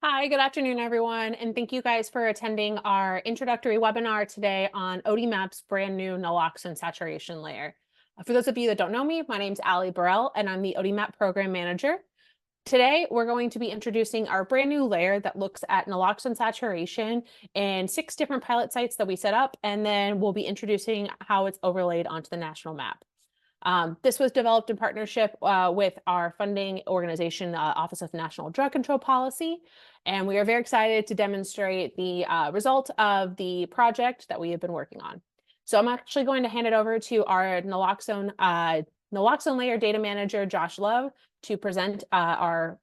Hi, good afternoon, everyone, and thank you guys for attending our introductory webinar today on ODMAP's brand new Naloxone Saturation Layer. For those of you that don't know me, my name's Allie Burrell, and I'm the ODMAP Program Manager. Today, we're going to be introducing our brand new layer that looks at naloxone saturation in 6 different pilot sites that we set up, and then we'll be introducing how it's overlaid onto the national map. This was developed in partnership with our funding organization, Office of National Drug Control Policy, and we are very excited to demonstrate the result of the project that we have been working on. So I'm actually going to hand it over to our naloxone layer data manager, Josh Love, to present on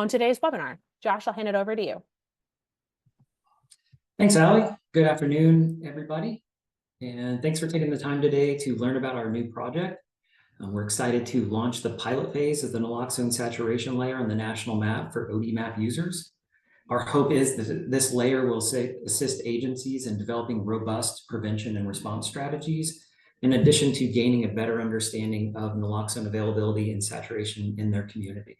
today's webinar. Josh, I'll hand it over to you. Thanks, Allie. Good afternoon, everybody. And thanks for taking the time today to learn about our new project. We're excited to launch the pilot phase of the naloxone saturation layer on the national map for ODMAP users. Our hope is that this layer will assist agencies in developing robust prevention and response strategies, in addition to gaining a better understanding of naloxone availability and saturation in their community.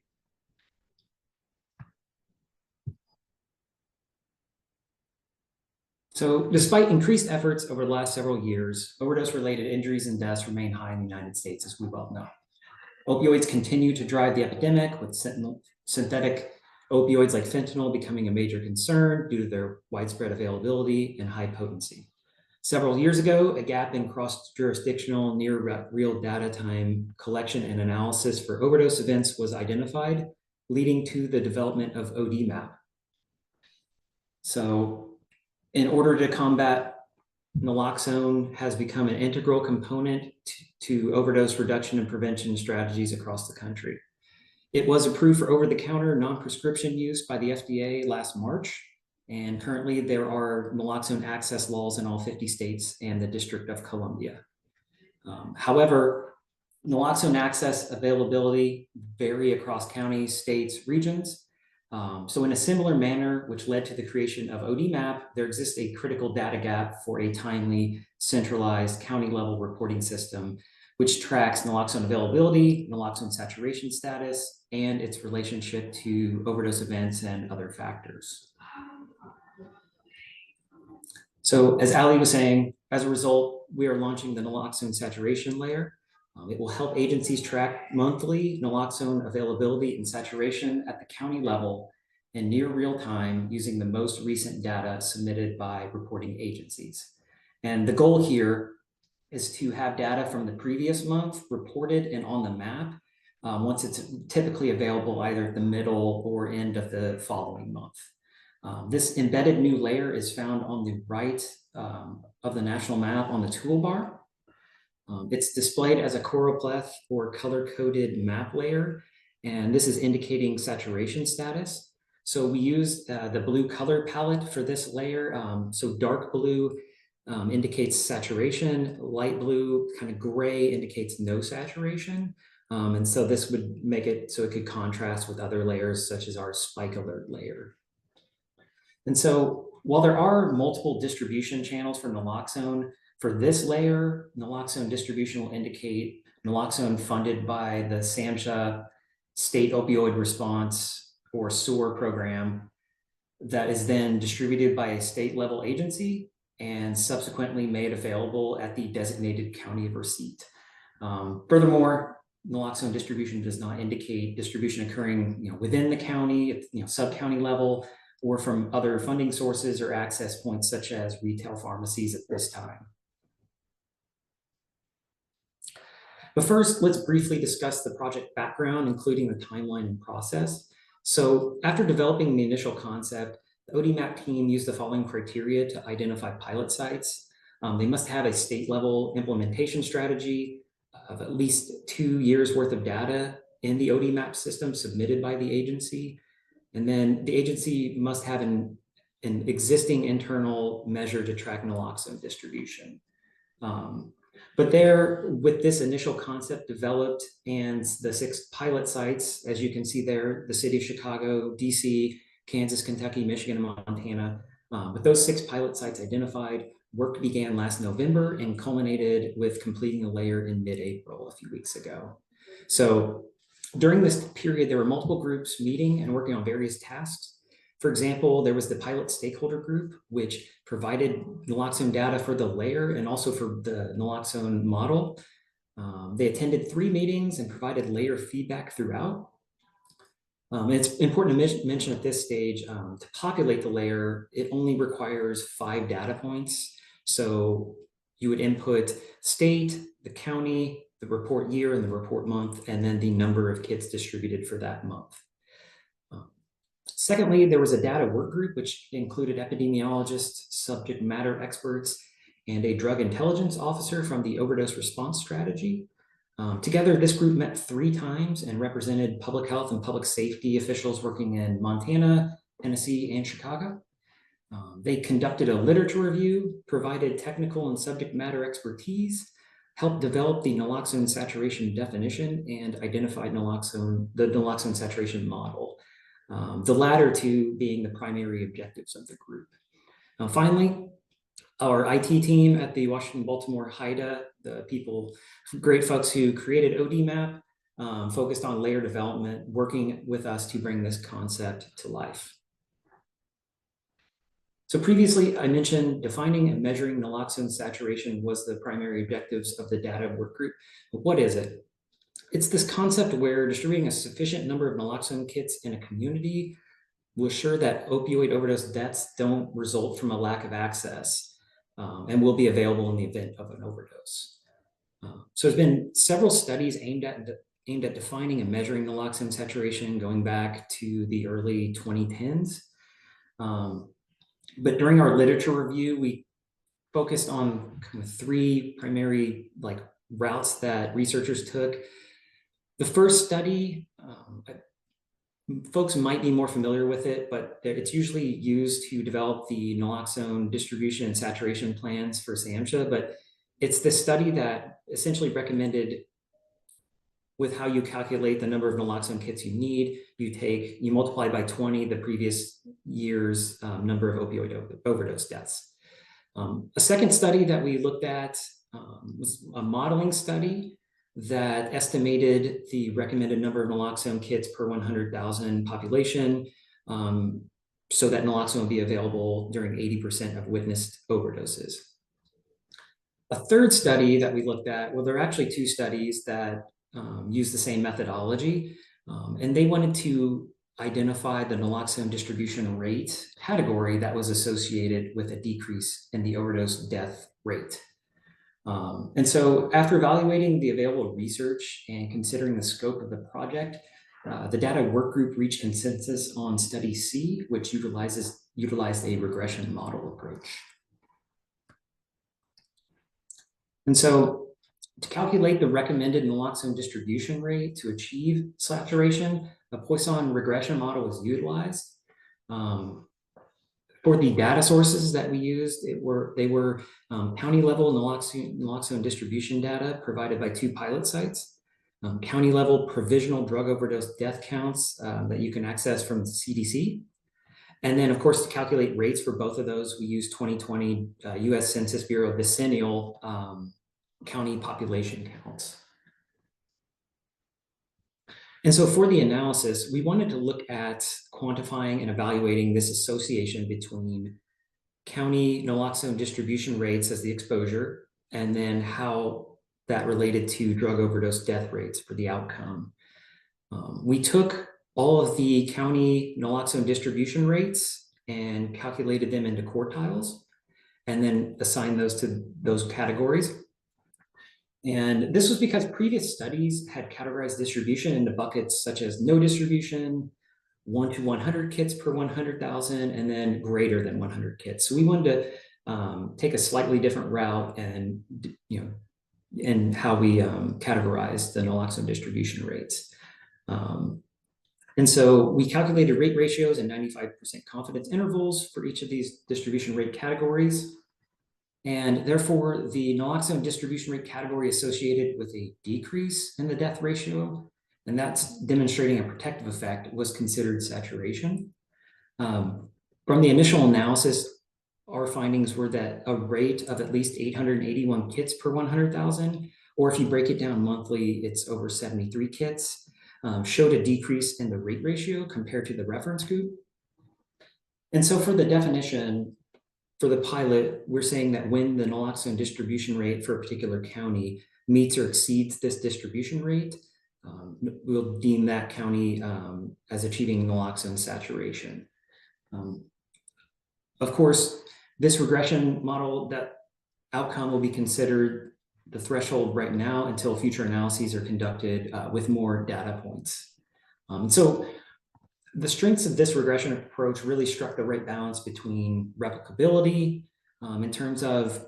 So despite increased efforts over the last several years, overdose-related injuries and deaths remain high in the United States, as we well know. Opioids continue to drive the epidemic, with synthetic opioids like fentanyl becoming a major concern due to their widespread availability and high potency. Several years ago, a gap in cross-jurisdictional near-real data time collection and analysis for overdose events was identified, leading to the development of ODMAP. So, in order to combat naloxone has become an integral component to overdose reduction and prevention strategies across the country. It was approved for over-the-counter non-prescription use by the FDA last March, and currently there are naloxone access laws in all 50 states and the District of Columbia. However, naloxone access availability vary across counties, states, regions. So in a similar manner, which led to the creation of ODMAP, there exists a critical data gap for a timely, centralized county-level reporting system, which tracks naloxone availability, naloxone saturation status, and its relationship to overdose events and other factors. So as Allie was saying, as a result, we are launching the naloxone saturation layer. It will help agencies track monthly naloxone availability and saturation at the county level in near real time using the most recent data submitted by reporting agencies. And the goal here is to have data from the previous month reported and on the map once it's typically available either at the middle or end of the following month. This embedded new layer is found on the right of the national map on the toolbar. It's displayed as a choropleth or color-coded map layer, and this is indicating saturation status. So we use the blue color palette for this layer. So dark blue indicates saturation, light blue, kind of gray indicates no saturation. And so this would make it so it could contrast with other layers such as our spike alert layer. And so while there are multiple distribution channels for naloxone, for this layer, naloxone distribution will indicate naloxone funded by the SAMHSA State Opioid Response or SOAR program that is then distributed by a state level agency and subsequently made available at the designated county of receipt. Furthermore, naloxone distribution does not indicate distribution occurring within the county at sub-county level or from other funding sources or access points such as retail pharmacies at this time. But first, let's briefly discuss the project background, including the timeline and process. So after developing the initial concept, the ODMAP team used the following criteria to identify pilot sites. They must have a state-level implementation strategy of at least 2 years worth of data in the ODMAP system submitted by the agency. And then the agency must have an existing internal measure to track naloxone distribution. But there, with this initial concept developed and the 6 pilot sites, as you can see there, the city of Chicago, DC, Kansas, Kentucky, Michigan, and Montana, with those 6 pilot sites identified, work began last November and culminated with completing the layer in mid-April a few weeks ago. So during this period, there were multiple groups meeting and working on various tasks. For example, there was the pilot stakeholder group, which provided naloxone data for the layer and also for the naloxone model. They attended 3 meetings and provided layer feedback throughout. It's important to mention at this stage, to populate the layer, it only requires 5 data points. So you would input state, the county, the report year, and the report month, and then the number of kits distributed for that month. Secondly, there was a data work group, which included epidemiologists, subject matter experts, and a drug intelligence officer from the overdose response strategy. Together, this group met 3 times and represented public health and public safety officials working in Montana, Tennessee, and Chicago. They conducted a literature review, provided technical and subject matter expertise, helped develop the naloxone saturation definition, and identified the naloxone saturation model. The latter 2 being the primary objectives of the group. Finally, our IT team at the Washington-Baltimore HIDA, the great folks who created ODMAP, focused on layer development, working with us to bring this concept to life. So previously, I mentioned defining and measuring naloxone saturation was the primary objectives of the data work group. But what is it? It's this concept where distributing a sufficient number of naloxone kits in a community will assure that opioid overdose deaths don't result from a lack of access, and will be available in the event of an overdose. So there's been several studies aimed at defining and measuring naloxone saturation going back to the early 2010s. But during our literature review, we focused on kind of 3 primary routes that researchers took. The first study, folks might be more familiar with it, but it's usually used to develop the naloxone distribution and saturation plans for SAMHSA, but it's the study that essentially recommended with how you calculate the number of naloxone kits you need. You multiply by 20 the previous year's number of opioid overdose deaths. A second study that we looked at was a modeling study that estimated the recommended number of naloxone kits per 100,000 population, so that naloxone would be available during 80% of witnessed overdoses. A third study that we looked at, well, there are actually 2 studies that use the same methodology, and they wanted to identify the naloxone distribution rate category that was associated with a decrease in the overdose death rate. And so after evaluating the available research and considering the scope of the project, the data work group reached consensus on study C, which utilized a regression model approach. And so to calculate the recommended naloxone distribution rate to achieve saturation, a Poisson regression model was utilized. For the data sources that we used, they were county level naloxone distribution data provided by 2 pilot sites, county level provisional drug overdose death counts that you can access from the CDC. And then, of course, to calculate rates for both of those, we used 2020 US Census Bureau decennial county population counts. And so for the analysis, we wanted to look at quantifying and evaluating this association between county naloxone distribution rates as the exposure, and then how that related to drug overdose death rates for the outcome. We took all of the county naloxone distribution rates and calculated them into quartiles, and then assigned those to those categories. And this was because previous studies had categorized distribution into buckets such as no distribution, 1 to 100 kits per 100,000, and then greater than 100 kits. So we wanted to take a slightly different route and, in how we categorized the naloxone distribution rates. And so we calculated rate ratios and 95% confidence intervals for each of these distribution rate categories. And therefore, the naloxone distribution rate category associated with a decrease in the death ratio, and that's demonstrating a protective effect, was considered saturation. From the initial analysis, our findings were that a rate of at least 881 kits per 100,000, or if you break it down monthly, it's over 73 kits, showed a decrease in the rate ratio compared to the reference group. And so for the definition, for the pilot, we're saying that when the naloxone distribution rate for a particular county meets or exceeds this distribution rate, we'll deem that county as achieving naloxone saturation. Of course, this regression model, that outcome will be considered the threshold right now until future analyses are conducted with more data points. So the strengths of this regression approach really struck the right balance between replicability in terms of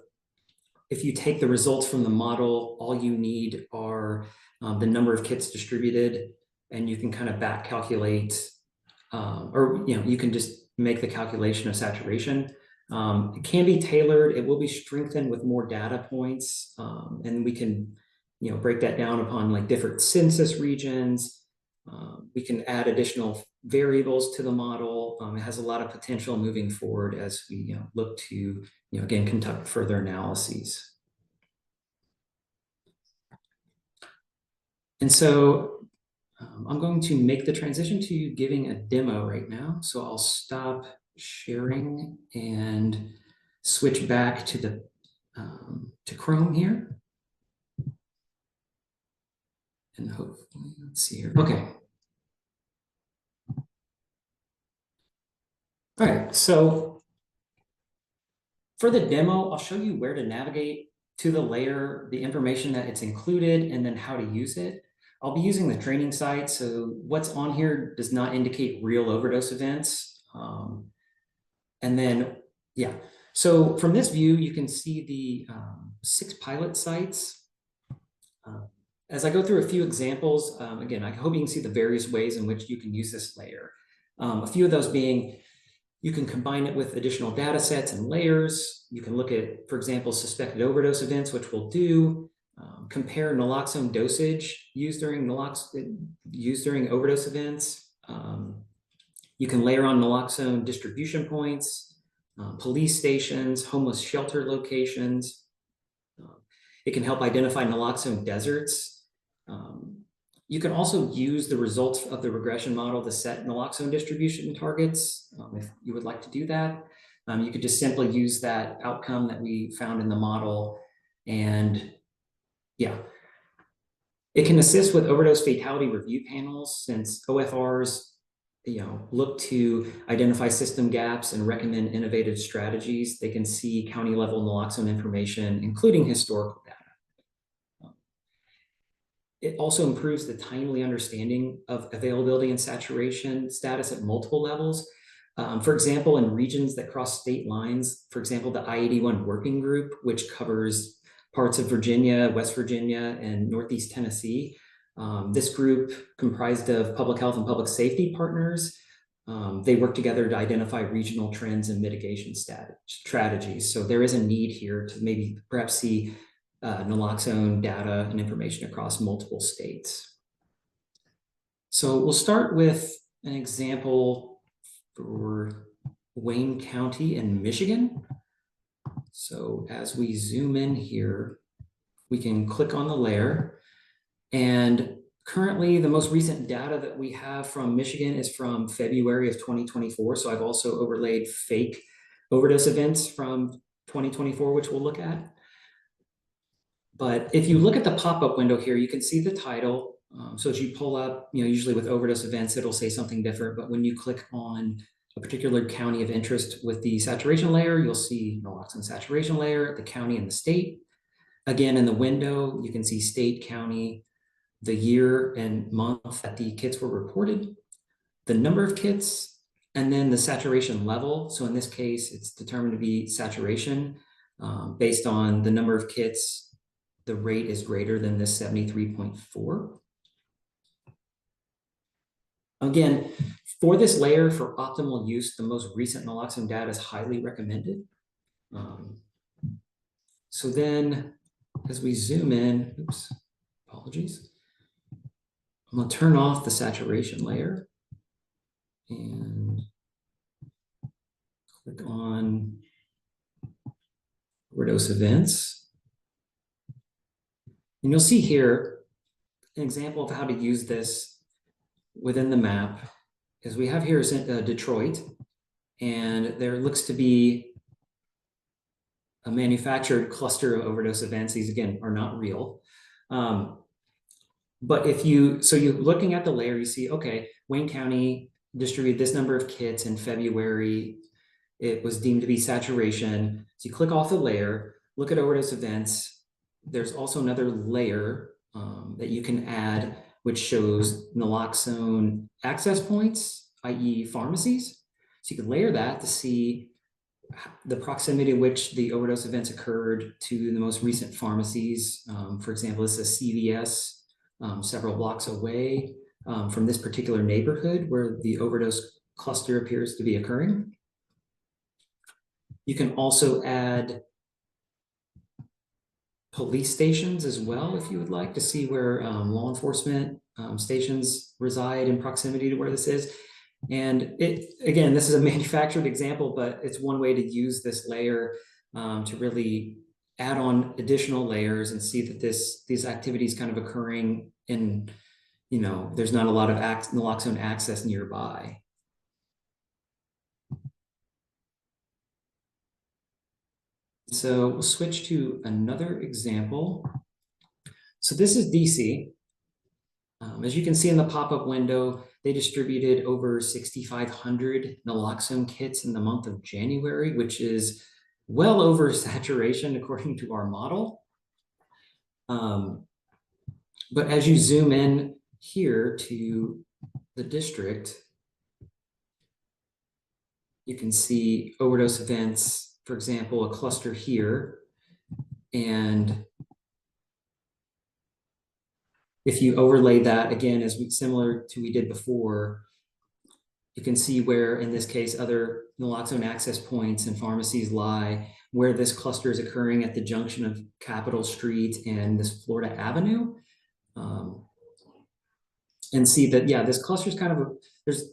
if you take the results from the model, all you need are the number of kits distributed, and you can kind of back calculate, or you can just make the calculation of saturation. It can be tailored. It will be strengthened with more data points, and we can break that down upon like different census regions. We can add additional variables to the model. It has a lot of potential moving forward as we look to again conduct further analyses. And so I'm going to make the transition to giving a demo right now. So I'll stop sharing and switch back to the to Chrome here. And hopefully, let's see here. Okay. All right, so for the demo, I'll show you where to navigate to the layer, the information that it's included, and then how to use it. I'll be using the training site, so what's on here does not indicate real overdose events. And then, yeah, so from this view, you can see the 6 pilot sites. As I go through a few examples, again, I hope you can see the various ways in which you can use this layer. A few of those being, you can combine it with additional data sets and layers. You can look at, for example, suspected overdose events, which we'll do. Compare naloxone dosage used during overdose events. You can layer on naloxone distribution points, police stations, homeless shelter locations. It can help identify naloxone deserts. You can also use the results of the regression model to set naloxone distribution targets if you would like to do that. You could just simply use that outcome that we found in the model, and yeah. It can assist with overdose fatality review panels, since OFRs look to identify system gaps and recommend innovative strategies. They can see county level naloxone information, including historical data. It also improves the timely understanding of availability and saturation status at multiple levels. For example, in regions that cross state lines, for example, the I-81 working group, which covers parts of Virginia, West Virginia, and Northeast Tennessee. This group, comprised of public health and public safety partners, they work together to identify regional trends and mitigation strategies. So there is a need here to maybe perhaps see naloxone data and information across multiple states. So we'll start with an example for Wayne County in Michigan. So as we zoom in here, we can click on the layer, and currently the most recent data that we have from Michigan is from February of 2024. So I've also overlaid fake overdose events from 2024, which we'll look at. But if you look at the pop-up window here, you can see the title. So as you pull up, usually with overdose events, it'll say something different. But when you click on a particular county of interest with the saturation layer, you'll see naloxone saturation layer, the county and the state. Again, in the window, you can see state, county, the year and month that the kits were reported, the number of kits, and then the saturation level. So in this case, it's determined to be saturation based on the number of kits. The rate is greater than this 73.4. Again, for this layer, for optimal use, the most recent naloxone data is highly recommended. So then, as we zoom in, oops, apologies. I'm going to turn off the saturation layer and click on overdose events. And you'll see here an example of how to use this within the map, is we have here Detroit, and there looks to be a manufactured cluster of overdose events. These again are not real. But so you're looking at the layer, you see, okay, Wayne County distributed this number of kits in February. It was deemed to be saturation. So you click off the layer, look at overdose events. There's also another layer that you can add, which shows naloxone access points, i.e. pharmacies. So you can layer that to see the proximity in which the overdose events occurred to the most recent pharmacies. For example, this is a CVS several blocks away from this particular neighborhood where the overdose cluster appears to be occurring. You can also add police stations as well, if you would like, to see where law enforcement stations reside in proximity to where this is. And again, this is a manufactured example, but it's one way to use this layer to really add on additional layers and see that these activities kind of occurring in, there's not a lot of naloxone access nearby. So we'll switch to another example. So this is DC. As you can see in the pop-up window, they distributed over 6,500 naloxone kits in the month of January, which is well over saturation according to our model. But as you zoom in here to the district, you can see overdose events, for example, a cluster here. And if you overlay that again, similar to we did before, you can see where, in this case, other naloxone access points and pharmacies lie, where this cluster is occurring at the junction of Capitol Street and this Florida Avenue. And see that, yeah, this cluster is kind of, there's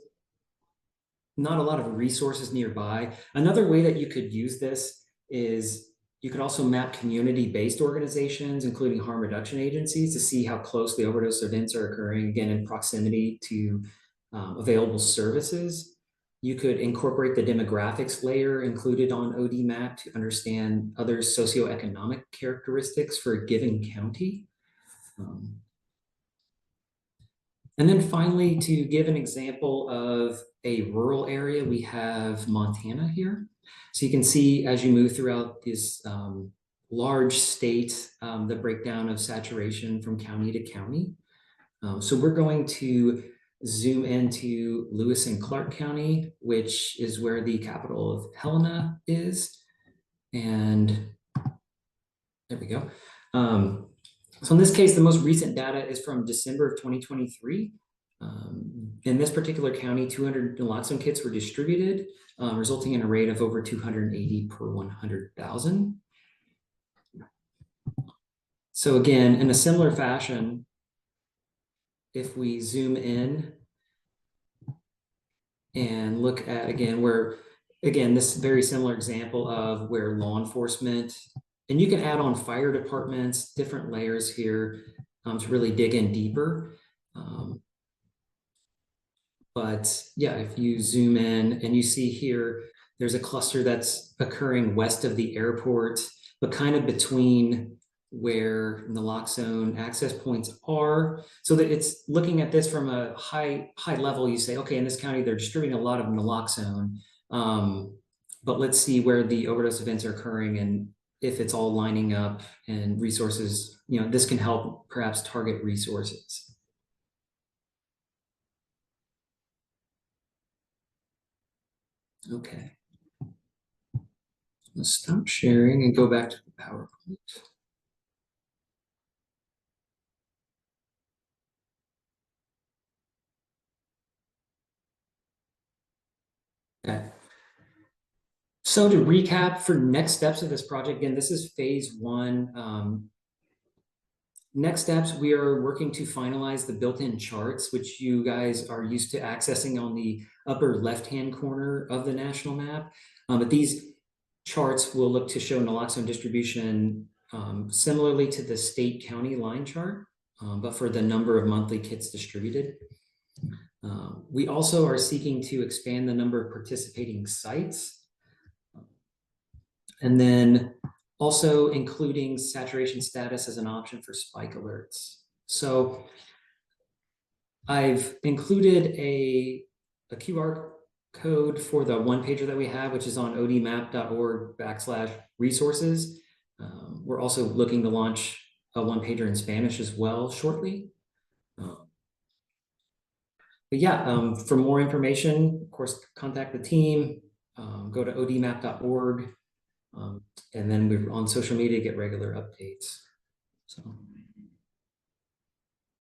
not a lot of resources nearby. Another way that you could use this is you could also map community-based organizations, including harm reduction agencies, to see how close the overdose events are occurring, again, in proximity to available services. You could incorporate the demographics layer included on ODMAP to understand other socioeconomic characteristics for a given county. And then finally, to give an example of a rural area, we have Montana here. So you can see as you move throughout this large state, the breakdown of saturation from county to county. So we're going to zoom into Lewis and Clark County, which is where the capital of Helena is. And there we go. So in this case, the most recent data is from December of 2023. In this particular county, 200 naloxone kits were distributed, resulting in a rate of over 280 per 100,000. So again, in a similar fashion, if we zoom in and look at, again, this very similar example of where law enforcement, and you can add on fire departments, different layers here to really dig in deeper. But yeah, if you zoom in and you see here, there's a cluster that's occurring west of the airport, but kind of between where naloxone access points are. So that it's looking at this from a high level, you say, okay, in this county, they're distributing a lot of naloxone. But let's see where the overdose events are occurring and if it's all lining up and resources, this can help perhaps target resources. Okay. Let's stop sharing and go back to the PowerPoint. Okay. So to recap for next steps of this project, again, this is phase one. Next steps, we are working to finalize the built-in charts, which you guys are used to accessing on the upper left-hand corner of the national map. But these charts will look to show naloxone distribution similarly to the state county line chart, but for the number of monthly kits distributed. We also are seeking to expand the number of participating sites, and then also including saturation status as an option for spike alerts. So I've included a QR code for the one pager that we have, which is on odmap.org/resources. We're also looking to launch a one pager in Spanish as well shortly. But yeah, for more information, of course, contact the team, go to odmap.org, and then we're on social media to get regular updates. So.